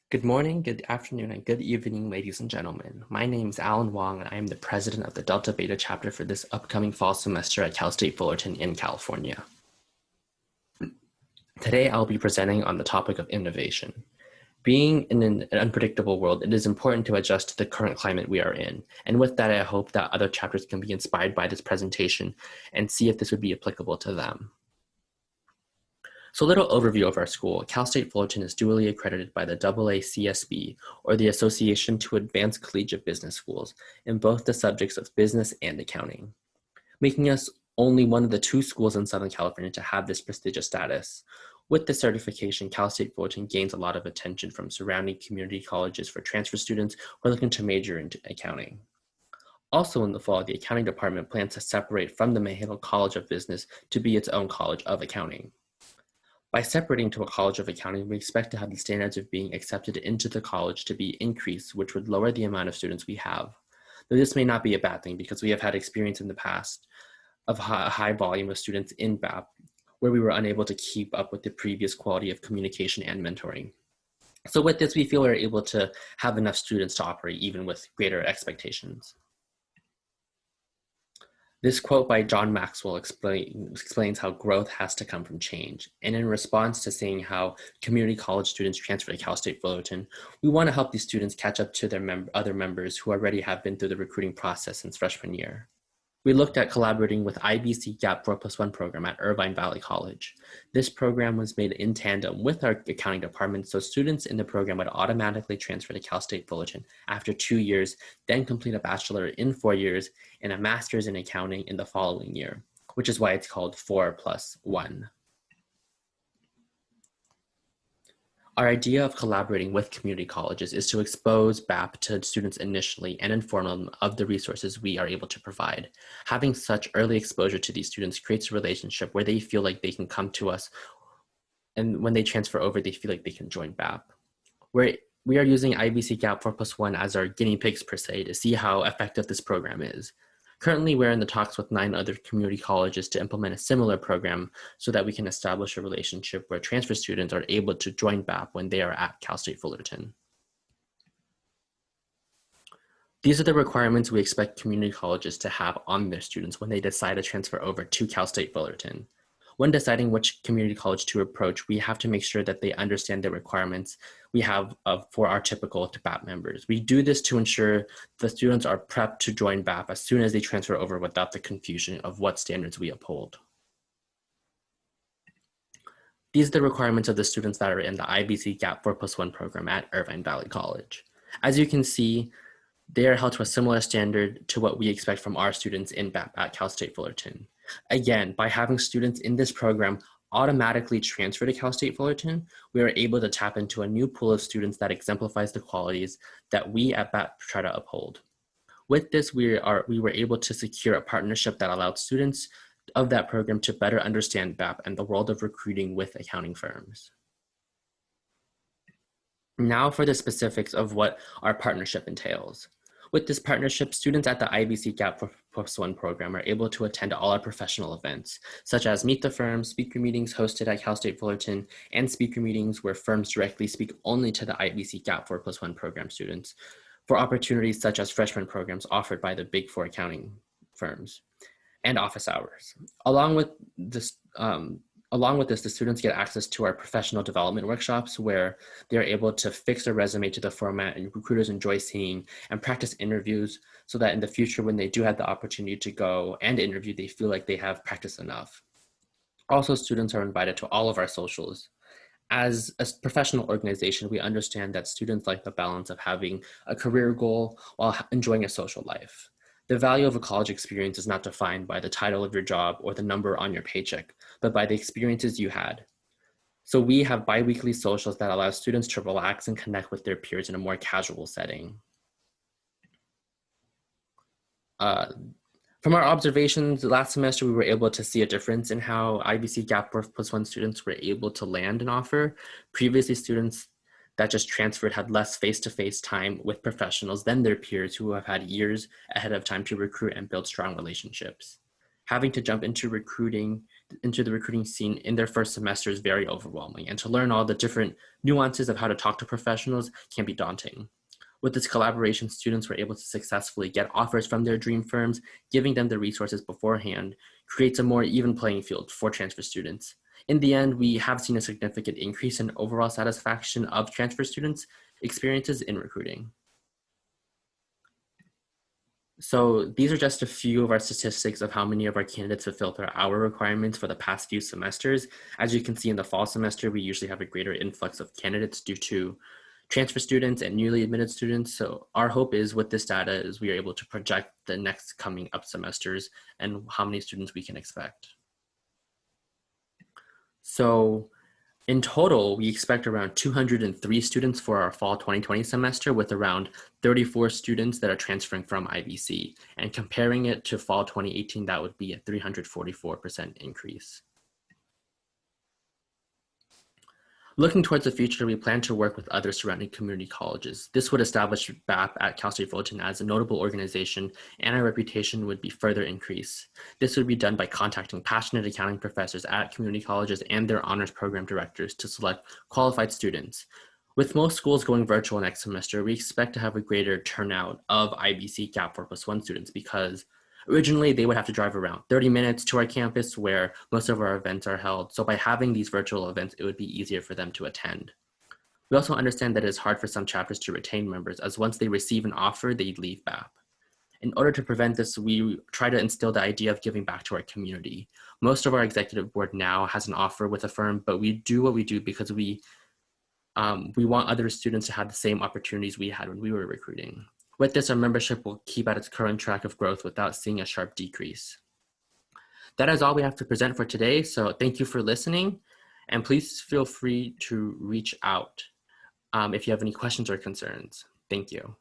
Good morning, good afternoon, and good evening, ladies and gentlemen. My name is Alan Wong, and I am the president of the Delta Beta chapter for this upcoming fall semester at Cal State Fullerton in California. Today, I'll be presenting on the topic of innovation. Being in an unpredictable world, it is important to adjust to the current climate we are in. And with that, I hope that other chapters can be inspired by this presentation and see if this would be applicable to them. So a little overview of our school. Cal State Fullerton is dually accredited by the AACSB, or the Association to Advance Collegiate Business Schools, in both the subjects of business and accounting, making us only one of the two schools in Southern California to have this prestigious status. With this certification, Cal State Fullerton gains a lot of attention from surrounding community colleges for transfer students who are looking to major into accounting. Also in the fall, the accounting department plans to separate from the Mahalo College of Business to be its own college of accounting. By separating to a college of accounting, we expect to have the standards of being accepted into the college to be increased, which would lower the amount of students we have. Though this may not be a bad thing because we have had experience in the past of a high volume of students in BAP where we were unable to keep up with the previous quality of communication and mentoring. So with this, we feel we're able to have enough students to operate even with greater expectations. This quote by John Maxwell explains how growth has to come from change. And in response to seeing how community college students transfer to Cal State Fullerton, we want to help these students catch up to their other members who already have been through the recruiting process since freshman year. We looked at collaborating with IBC GAP 4+1 program at Irvine Valley College. This program was made in tandem with our accounting department, so students in the program would automatically transfer to Cal State Fullerton after 2 years, then complete a bachelor in 4 years and a master's in accounting in the following year, which is why it's called 4+1. Our idea of collaborating with community colleges is to expose BAP to students initially and inform them of the resources we are able to provide. Having such early exposure to these students creates a relationship where they feel like they can come to us, and when they transfer over, they feel like they can join BAP. We are using IBC GAP 4+1 as our guinea pigs per se to see how effective this program is. Currently, we're in the talks with 9 other community colleges to implement a similar program so that we can establish a relationship where transfer students are able to join BAP when they are at Cal State Fullerton. These are the requirements we expect community colleges to have on their students when they decide to transfer over to Cal State Fullerton. When deciding which community college to approach, we have to make sure that they understand the requirements we have for our typical BAP members. We do this to ensure the students are prepped to join BAP as soon as they transfer over without the confusion of what standards we uphold. These are the requirements of the students that are in the IBC GAP 4+1 program at Irvine Valley College. As you can see, they are held to a similar standard to what we expect from our students in BAP at Cal State Fullerton. Again, by having students in this program automatically transfer to Cal State Fullerton, we are able to tap into a new pool of students that exemplifies the qualities that we at BAP try to uphold. With this, we were able to secure a partnership that allowed students of that program to better understand BAP and the world of recruiting with accounting firms. Now for the specifics of what our partnership entails. With this partnership, students at the IBC GAP 4+1 program are able to attend all our professional events, such as Meet the Firm, speaker meetings hosted at Cal State Fullerton, and speaker meetings where firms directly speak only to the IBC GAP 4+1 program students, for opportunities such as freshman programs offered by the Big Four accounting firms, and office hours. Along with this, the students get access to our professional development workshops where they're able to fix their resume to the format and recruiters enjoy seeing, and practice interviews so that in the future, when they do have the opportunity to go and interview, they feel like they have practiced enough. Also, students are invited to all of our socials. As a professional organization, we understand that students like the balance of having a career goal while enjoying a social life. The value of a college experience is not defined by the title of your job or the number on your paycheck, but by the experiences you had. So we have bi-weekly socials that allow students to relax and connect with their peers in a more casual setting. From our observations last semester, we were able to see a difference in how IBC GAP 4+1 students were able to land an offer. Previously, students that just transferred had less face-to-face time with professionals than their peers who have had years ahead of time to recruit and build strong relationships. Having to jump into recruiting into the recruiting scene in their first semester is very overwhelming, and to learn all the different nuances of how to talk to professionals can be daunting. With this collaboration, students were able to successfully get offers from their dream firms. Giving them the resources beforehand creates a more even playing field for transfer students. In the end, we have seen a significant increase in overall satisfaction of transfer students' experiences in recruiting. So these are just a few of our statistics of how many of our candidates fulfill their hour requirements for the past few semesters. As you can see, in the fall semester, we usually have a greater influx of candidates due to transfer students and newly admitted students. So our hope is with this data is we are able to project the next coming up semesters and how many students we can expect. So in total, we expect around 203 students for our fall 2020 semester, with around 34 students that are transferring from IBC. And comparing it to fall 2018, that would be a 344% increase. Looking towards the future, we plan to work with other surrounding community colleges. This would establish BAP at Cal State Fullerton as a notable organization, and our reputation would be further increased. This would be done by contacting passionate accounting professors at community colleges and their honors program directors to select qualified students. With most schools going virtual next semester, we expect to have a greater turnout of IBC GAP 4+1 students because originally, they would have to drive around 30 minutes to our campus where most of our events are held. So by having these virtual events, it would be easier for them to attend. We also understand that it is hard for some chapters to retain members, as once they receive an offer, they leave BAP. In order to prevent this, we try to instill the idea of giving back to our community. Most of our executive board now has an offer with a firm, but we do what we do because we want other students to have the same opportunities we had when we were recruiting. With this, our membership will keep at its current track of growth without seeing a sharp decrease. That is all we have to present for today, so thank you for listening, and please feel free to reach out if you have any questions or concerns. Thank you.